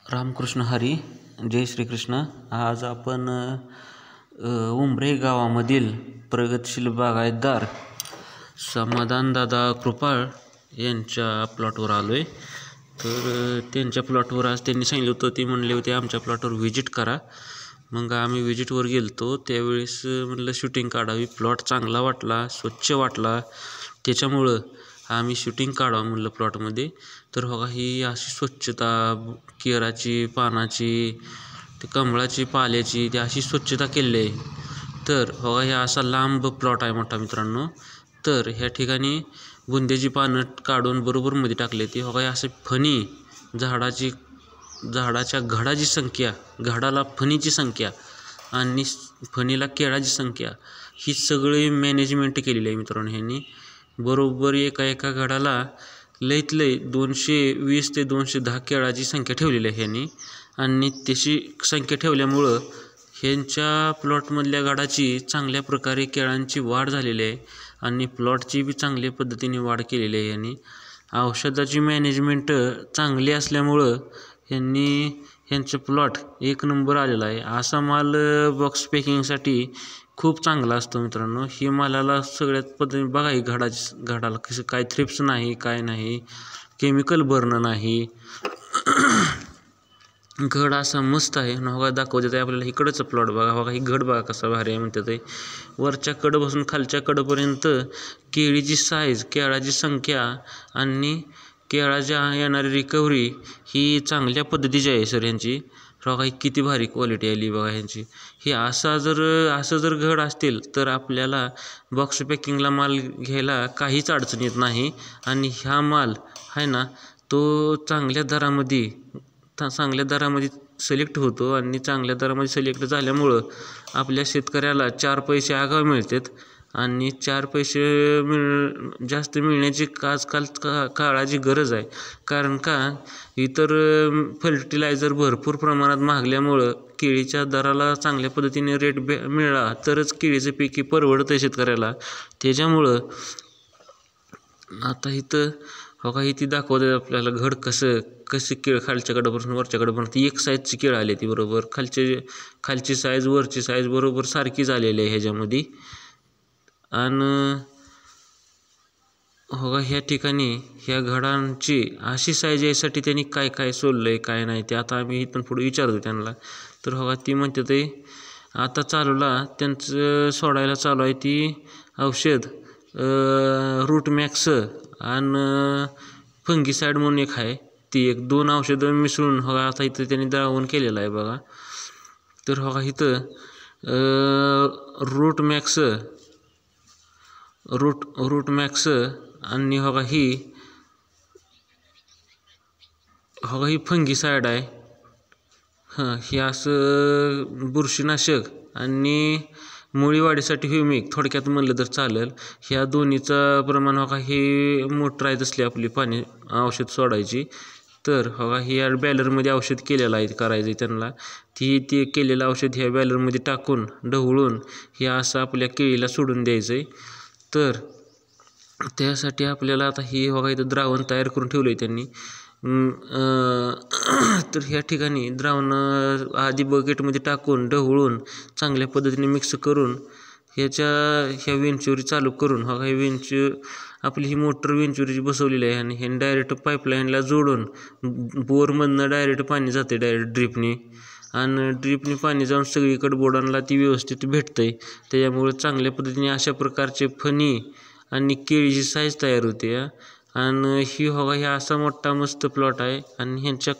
रामकृष्ण हरी. जय श्रीकृष्ण. आज आपण उंबरे गावामधील प्रगतशील बागायतदार समाधानदादा कृपाळ यांच्या प्लॉटवर आलो आहे. तर त्यांच्या प्लॉटवर आज त्यांनी सांगितलं होतं, ते म्हणले होते आमच्या प्लॉटवर व्हिजिट करा. मग आम्ही व्हिजिटवर गेलतो. त्यावेळेस म्हणलं शूटिंग काढावी. प्लॉट चांगला वाटला, स्वच्छ वाटला, त्याच्यामुळं आम्ही शूटिंग काढावं म्हणलं प्लॉटमध्ये. तर बघा ही अशी स्वच्छता, केराची, पानाची, ते कमळाची, पाल्याची, ती अशी स्वच्छता केलेली आहे. तर बघा हे असा लांब प्लॉट आहे मोठा मित्रांनो. तर ह्या ठिकाणी बुंद्याची पानं काढून बरोबर मध्ये टाकले. ती बघा असे फणी, झाडाच्या घडाची संख्या, घडाला फणीची संख्या आणि फणीला केळाची संख्या, ही सगळी मॅनेजमेंट केलेली आहे मित्रांनो ह्यांनी. बरोबर एका घडाला लईत लई 220 ते 210 केळाची संख्या ठेवलेली आहे ह्यांनी. आणि तशी संख्या ठेवल्यामुळं ह्यांच्या प्लॉटमधल्या घडाची चांगल्या प्रकारे केळांची वाढ झालेली आहे आणि प्लॉटची बी चांगल्या पद्धतीने वाढ केलेली आहे ह्यांनी. औषधाची मॅनेजमेंट चांगली असल्यामुळं ह्यांचं प्लॉट एक नंबर आलेला आहे. असा माल बॉक्स पॅकिंगसाठी खूप चांगला असतो मित्रांनो. ही मालाला सगळ्यात पद्धतीने बघा, ही घडाला कसं काय थ्रिप्स नाही, काय नाही, केमिकल बर्न नाही. घड असा मस्त आहे. बघा दाखवतात आपल्याला इकडचं प्लॉट बघा. बघा ही घड बघा कसा भारी आहे म्हणतात आहे. वरच्या कडपासून खालच्या कडपर्यंत केळीची साईज, केळाची संख्या आणि केळाच्या येणारी रिकव्हरी ही चांगल्या पद्धतीची आहे सर ह्यांची. बघा ही किती भारी क्वालिटी आली बघा ह्यांची. ही असं जर घड असतील तर आपल्याला बॉक्स पॅकिंगला माल घ्यायला काहीच अडचण येत नाही. आणि हा माल आहे ना, तो चांगल्या दरामध्ये सिलेक्ट होतो आणि चांगल्या दरामध्ये सिलेक्ट झाल्यामुळं आपल्या शेतकऱ्याला 4 पैसे आगाऊ मिळतात. आणि 4 पैसे जास्त मिळण्याची आजकाल काळाची गरज आहे. कारण का इतर फर्टिलायझर भरपूर प्रमाणात महागल्यामुळं केळीच्या दराला चांगल्या पद्धतीने रेट मिळाला तरच केळीचं पीक परवडतं शेतकऱ्याला. त्याच्यामुळं आता इथं बघा इथे दाखवतात आपल्याला घड कसे केळ खालच्या कडेपासून वरच्या कडेपर्यंत एक साईजची केळ आली ती बरोबर. खालची साईज, वरची साईज बरोबर सारखी झालेली आहे ह्याच्यामध्ये. आणि हो ह्या ठिकाणी ह्या घडांची अशी साईज यायसाठी त्यांनी काय काय सोडलं आहे, काय नाही, ते आता आम्ही इथून पुढे विचारतो त्यांना. तर हो ती म्हणते ते आता त्यांचं सोडायला चालू आहे ती औषध रूट मॅक्स आणि फंगीसाईड म्हणून एक आहे. ती 2 औषधं मिसळून हो आता इथं त्यांनी द्रावण केलेलं आहे बघा. तर हो इथं रूट मॅक्स आणि ही फंगीसाईड आहे. ही असं बुरशीनाशक आणि मुळीवाढीसाठी ह्युमिक थोडक्यात म्हणलं तर चालेल. ह्या दोन्हीचं प्रमाण ही मोटर आहे तसली आपली पाणी औषध सोडायची. तर ही या बॅलरमध्ये औषध केलेलं आहे करायचं त्यांना. ते केलेलं औषध ह्या बॅलरमध्ये टाकून ढवळून हे असं आपल्या केळीला सोडून द्यायचं आहे. तर त्यासाठी आपल्याला आता इथं द्रावण तयार करून ठेवलं आहे त्यांनी. तर ह्या ठिकाणी द्रावण आधी बकेटमध्ये टाकून ढवळून चांगल्या पद्धतीने मिक्स करून ह्या वेंचुरी चालू करून आपली ही मोटर वेंचुरीची बसवलेली आहे. आणि हे डायरेक्ट पाईपलाईनला जोडून बोरमधनं डायरेक्ट पाणी जाते डायरेक्ट ड्रीपनी. आणि ड्रीपनी पाणी जाऊन सगळीकडे बोडांना ती व्यवस्थित भेटतंय. त्याच्यामुळे चांगल्या पद्धतीने अशा प्रकारचे फणी आणि केळीची साईज तयार होते. आणि ही असा मोठा मस्त प्लॉट आहे. आणि ह्यांच्या